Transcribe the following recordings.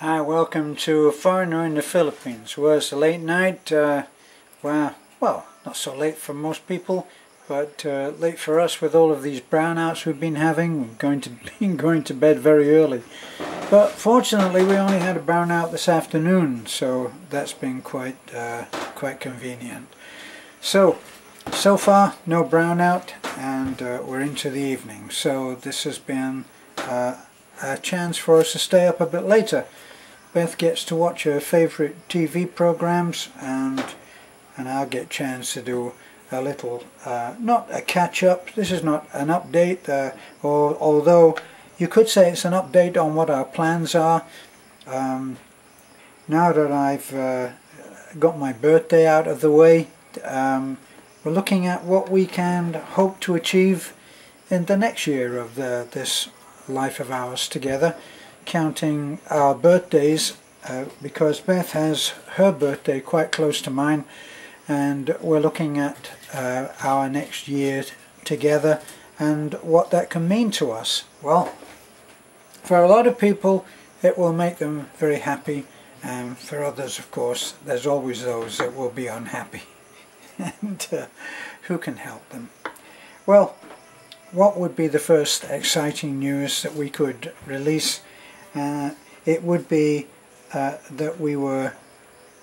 Hi, welcome to a foreigner in the Philippines. Well, it's a late night. Well, not so late for most people, but late for us with all of these brownouts we've been having. We've going to bed very early. But fortunately, we only had a brownout this afternoon, so that's been quite convenient. So far, no brownout, and we're into the evening. So this has been a chance for us to stay up a bit later. Beth gets to watch her favourite TV programs, and I'll get a chance to do a little, not a catch-up. This is not an update, although you could say it's an update on what our plans are. Now that I've got my birthday out of the way, we're looking at what we can hope to achieve in the next year of this life of ours together, counting our birthdays, because Beth has her birthday quite close to mine, and we're looking at our next year together and what that can mean to us. Well, for a lot of people it will make them very happy, and for others, of course, there's always those that will be unhappy. And who can help them? Well, what would be the first exciting news that we could release? It would be that we were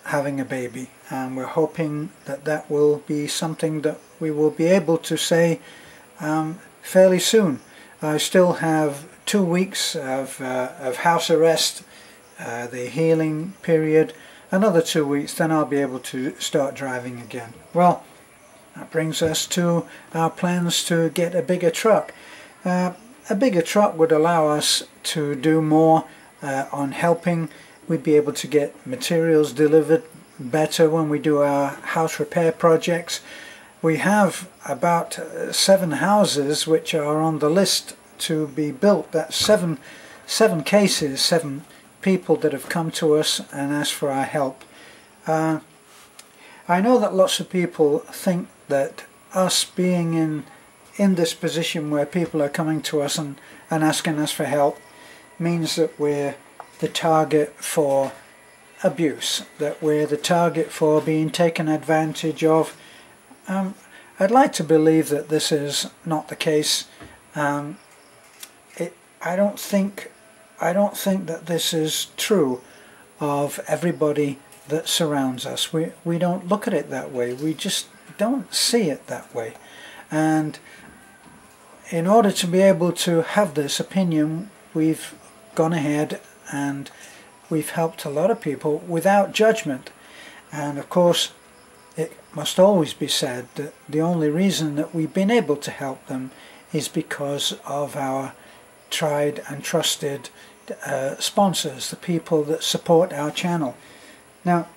having a baby, and we're hoping that that will be something that we will be able to say fairly soon. I still have 2 weeks of house arrest, the healing period. Another 2 weeks, then I'll be able to start driving again. Well, that brings us to our plans to get a bigger truck. A bigger truck would allow us to do more on helping. We'd be able to get materials delivered better when we do our house repair projects. We have about 7 houses which are on the list to be built. That's seven cases, 7 people that have come to us and asked for our help. I know that lots of people think that us being in this position where people are coming to us and asking us for help means that we're the target for abuse, that we're the target for being taken advantage of. I'd like to believe that this is not the case. I don't think that this is true of everybody that surrounds us. We don't look at it that way. We just don't see it that way. And in order to be able to have this opinion, we've gone ahead and we've helped a lot of people without judgment. And of course, it must always be said that the only reason that we've been able to help them is because of our tried and trusted sponsors, the people that support our channel. Now,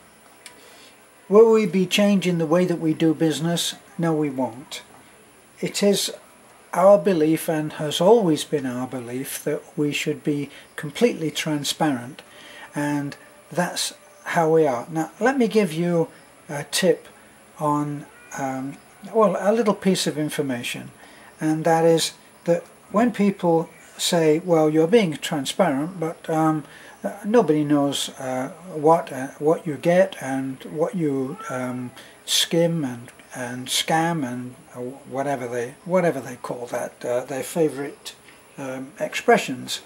will we be changing the way that we do business? No, we won't. It is our belief, and has always been our belief, that we should be completely transparent, and that's how we are. Now, let me give you a tip on, well, a little piece of information, and that is that when people say, well, you're being transparent, but nobody knows what you get and what you skim and scam and whatever they call that, their favorite expressions.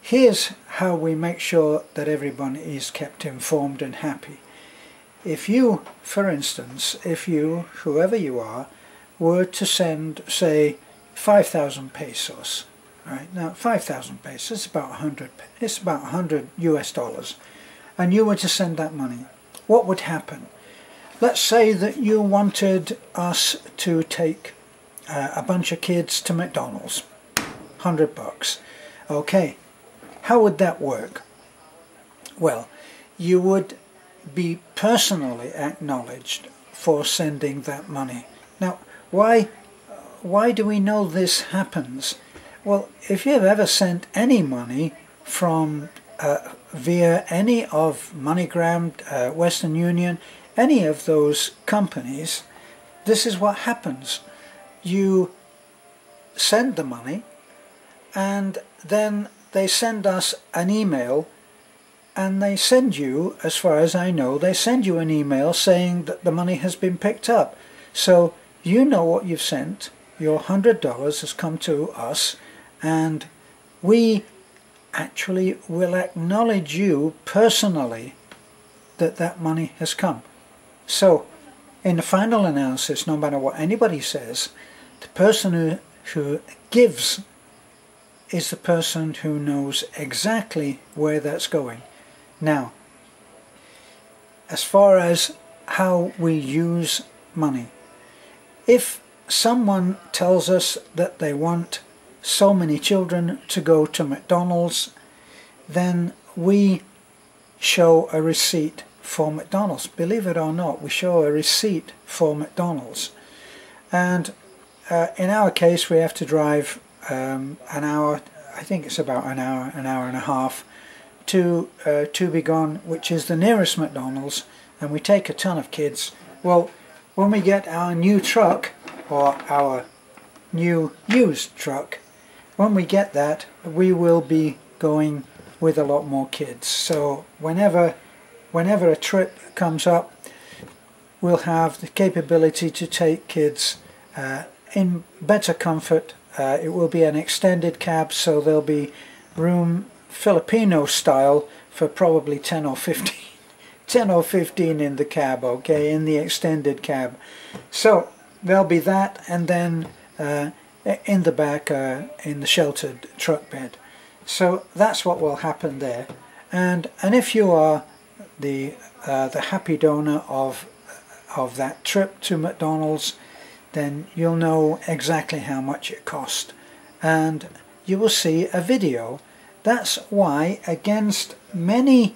Here's how we make sure that everyone is kept informed and happy. If you, for instance, whoever you are, were to send, say, 5,000 pesos, right? Now 5,000 pesos is about 100 US dollars, and you were to send that money, what would happen? Let's say that you wanted us to take a bunch of kids to McDonald's, $100. Okay, how would that work? Well, you would be personally acknowledged for sending that money. Now, why do we know this happens? Well, if you've ever sent any money from via any of MoneyGram, Western Union, any of those companies, this is what happens. You send the money, and then they send us an email, and they send you, as far as I know, they send you an email saying that the money has been picked up. So you know what you've sent. Your $100 has come to us, and we actually will acknowledge you personally that that money has come. So in the final analysis, no matter what anybody says, the person who gives is the person who knows exactly where that's going. Now, as far as how we use money, if someone tells us that they want so many children to go to McDonald's, then we show a receipt for McDonald's. Believe it or not, we show a receipt for McDonald's. And in our case, we have to drive an hour, I think it's about an hour and a half, to Tubigon, which is the nearest McDonald's, and we take a ton of kids. Well, when we get our new truck, or our new used truck, when we get that, we will be going with a lot more kids. So whenever a trip comes up, we'll have the capability to take kids in better comfort. It will be an extended cab, so there'll be room Filipino style for probably 10 or 15 in the cab, okay, in the extended cab. So there'll be that, and then in the back in the sheltered truck bed. So that's what will happen there. And if you are the happy donor of that trip to McDonald's, then you'll know exactly how much it cost, and you will see a video. That's why, against the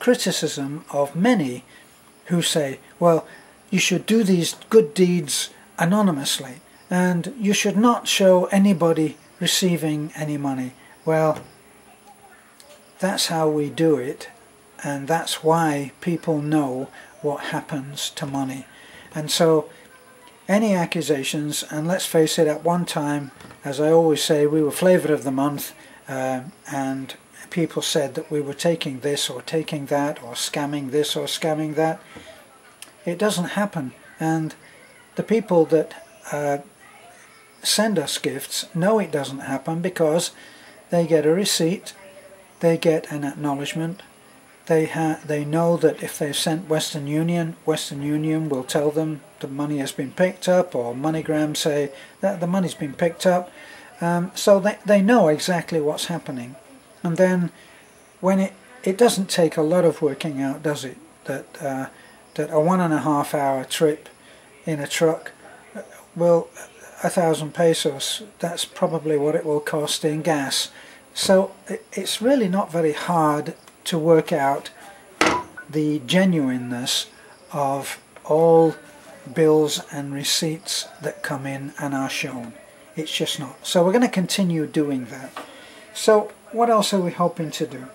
criticism of many who say, well, you should do these good deeds anonymously and you should not show anybody receiving any money. Well, that's how we do it, and that's why people know what happens to money. And so any accusations, and let's face it, at one time, as I always say, we were flavour of the month, and people said that we were taking this or taking that, or scamming this or scamming that. It doesn't happen, and the people that send us gifts know it doesn't happen, because they get a receipt, they get an acknowledgement, they know that if they've sent Western Union will tell them the money has been picked up, or MoneyGram say that the money's been picked up. So they know exactly what's happening. And then when it doesn't take a lot of working out, does it, that a 1.5 hour trip in a truck, well, 1,000 pesos, that's probably what it will cost in gas. So it's really not very hard to work out the genuineness of all bills and receipts that come in and are shown. It's just not. So we're going to continue doing that. So what else are we hoping to do?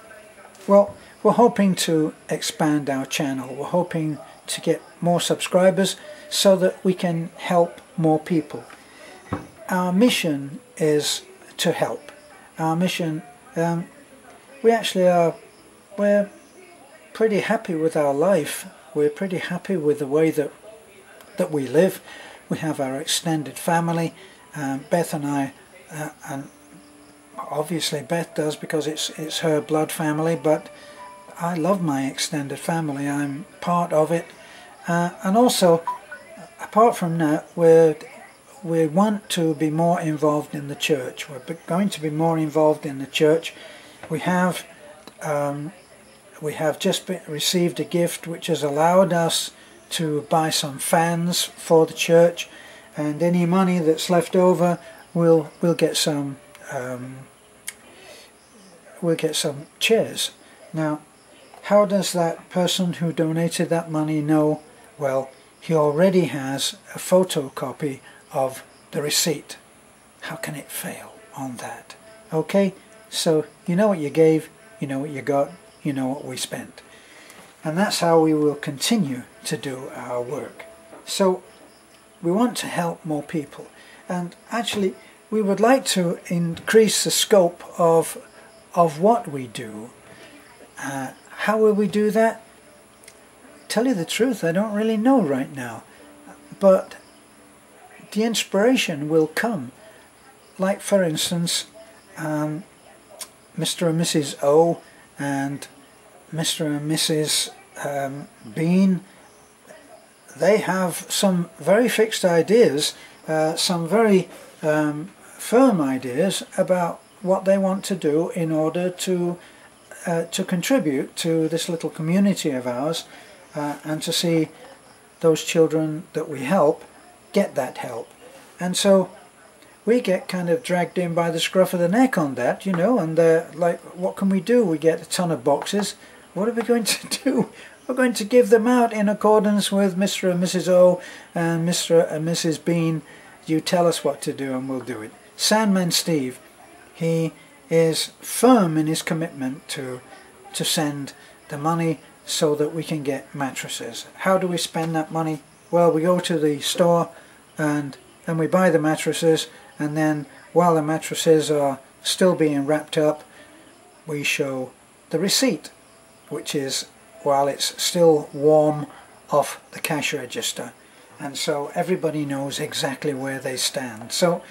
Well, we're hoping to expand our channel. We're hoping to get more subscribers so that we can help more people. Our mission is to help. Our mission, we're pretty happy with our life. We're pretty happy with the way that we live. We have our extended family. Beth and I, and obviously Beth does because it's her blood family, but I love my extended family. I'm part of it. And also, apart from that, we want to be more involved in the church. We're going to be more involved in the church. We have just received a gift which has allowed us to buy some fans for the church, and any money that's left over we'll get some chairs. Now, how does that person who donated that money know? Well, he already has a photocopy of the receipt. How can it fail on that? Okay, so you know what you gave, you know what you got, you know what we spent. And that's how we will continue to do our work. So we want to help more people. And actually, we would like to increase the scope of what we do. How will we do that? Tell you the truth, I don't really know right now, but the inspiration will come. Like for instance, Mr. and Mrs. O and Mr. and Mrs. Bean, they have some very fixed ideas, some very firm ideas about what they want to do in order to contribute to this little community of ours, and to see those children that we help get that help. And so we get kind of dragged in by the scruff of the neck on that, you know, and they're like, what can we do? We get a ton of boxes. What are we going to do? We're going to give them out in accordance with Mr. and Mrs. O and Mr. and Mrs. Bean. You tell us what to do and we'll do it. Sandman Steve, he is firm in his commitment to send the money so that we can get mattresses. How do we spend that money? Well, we go to the store and we buy the mattresses, and then while the mattresses are still being wrapped up, we show the receipt, which is while it's still warm off the cash register, and so everybody knows exactly where they stand. So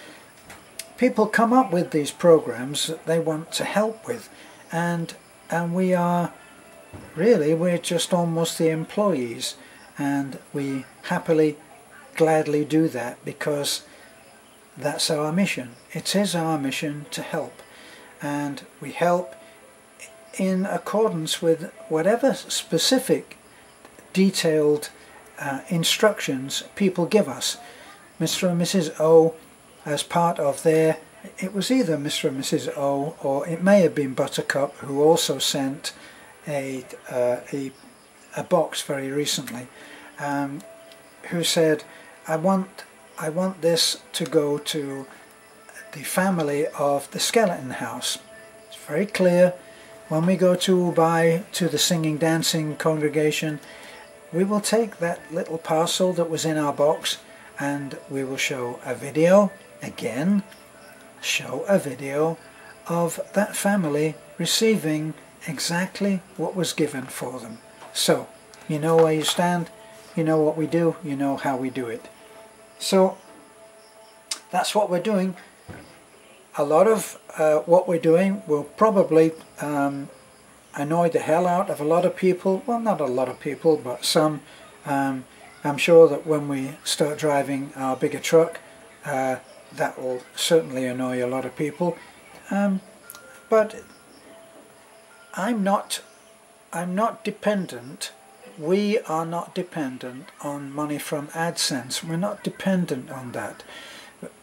people come up with these programs that they want to help with, and we're just almost the employees, and we happily, gladly do that because that's our mission. It is our mission to help, and we help in accordance with whatever specific detailed instructions people give us. Mr. and Mrs. O, as part of their, it was either Mr. and Mrs. O or it may have been Buttercup, who also sent a box very recently, who said, I want this to go to the family of the skeleton house. It's very clear. When we go to buy to the singing dancing congregation, we will take that little parcel that was in our box and we will show a video, again, show a video of that family receiving exactly what was given for them. So, you know where you stand, you know what we do, you know how we do it. So, that's what we're doing. A lot of what we're doing will probably annoy the hell out of a lot of people. Well, not a lot of people, but some. I'm sure that when we start driving our bigger truck, that will certainly annoy a lot of people. But I'm not dependent. We are not dependent on money from AdSense. We're not dependent on that.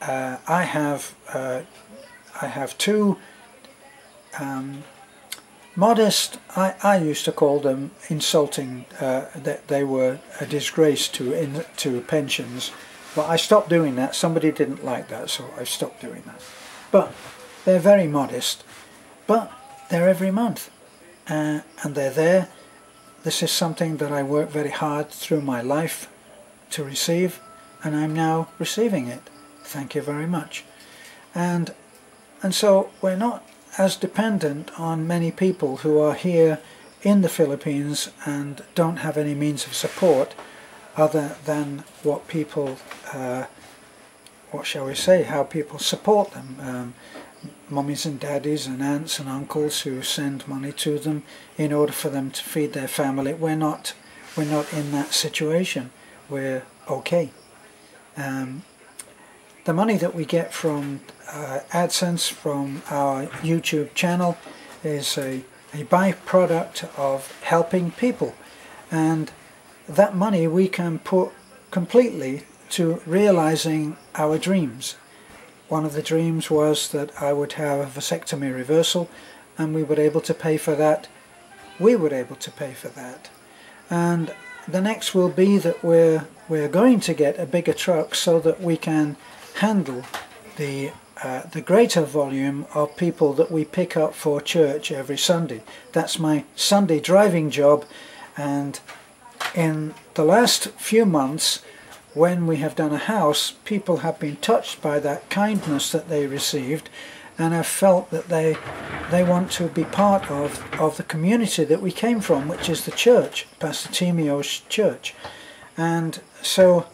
I have two modest, I used to call them insulting, that they were a disgrace to pensions, but I stopped doing that. Somebody didn't like that, so I stopped doing that. But they're very modest, but they're every month, and they're there. This is something that I worked very hard through my life to receive, and I'm now receiving it. Thank you very much. And so we're not as dependent on many people who are here in the Philippines and don't have any means of support other than what people, what shall we say, how people support them. Mummies and daddies and aunts and uncles who send money to them in order for them to feed their family. We're not in that situation. We're okay. The money that we get from AdSense, from our YouTube channel, is a byproduct of helping people, and that money we can put completely to realizing our dreams. One of the dreams was that I would have a vasectomy reversal, and we were able to pay for that. We were able to pay for that. And the next will be that we're going to get a bigger truck so that we can handle the greater volume of people that we pick up for church every Sunday. That's my Sunday driving job, and in the last few months when we have done a house, people have been touched by that kindness that they received and have felt that they want to be part of the community that we came from, which is the church, Pastor Timio's church. And so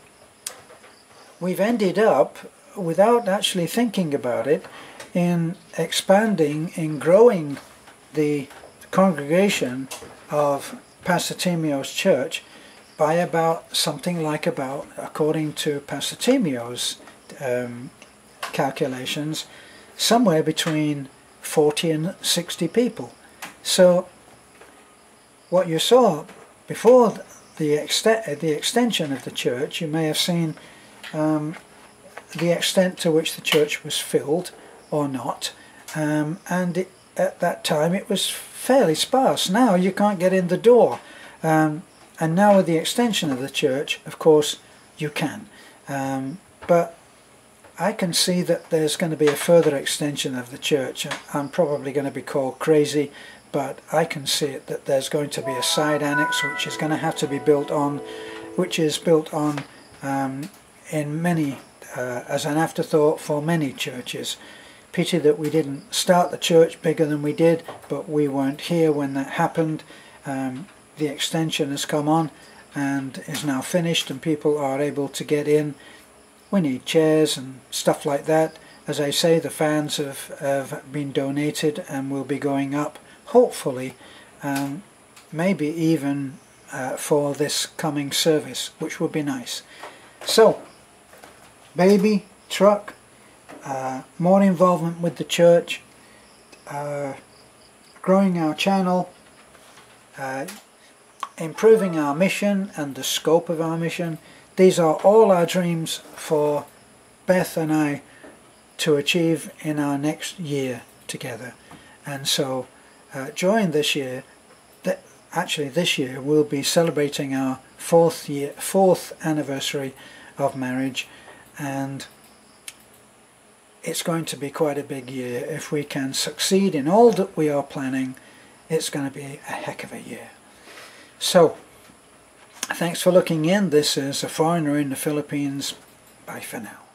we've ended up, without actually thinking about it, in expanding, in growing the congregation of Pastor Timio's church by about something like about, according to Pastor Timio's calculations, somewhere between 40 and 60 people. So what you saw before the extension of the church, you may have seen the extent to which the church was filled or not, and at that time it was fairly sparse. Now you can't get in the door, and now with the extension of the church, of course, you can. But I can see that there's going to be a further extension of the church. I'm probably going to be called crazy, but I can see it, that there's going to be a side annex which is going to have to be built on, which is built on in many, as an afterthought for many churches. Pity that we didn't start the church bigger than we did, but we weren't here when that happened. The extension has come on and is now finished, and people are able to get in. We need chairs and stuff like that. As I say, the fans have been donated and will be going up, hopefully, maybe even for this coming service, which would be nice. So, baby, truck, more involvement with the church, growing our channel, improving our mission and the scope of our mission. These are all our dreams for Beth and I to achieve in our next year together. And so during this year, actually this year, we'll be celebrating our fourth anniversary of marriage, and it's going to be quite a big year. If we can succeed in all that we are planning, it's going to be a heck of a year. So, thanks for looking in. This is A Foreigner in the Philippines. Bye for now.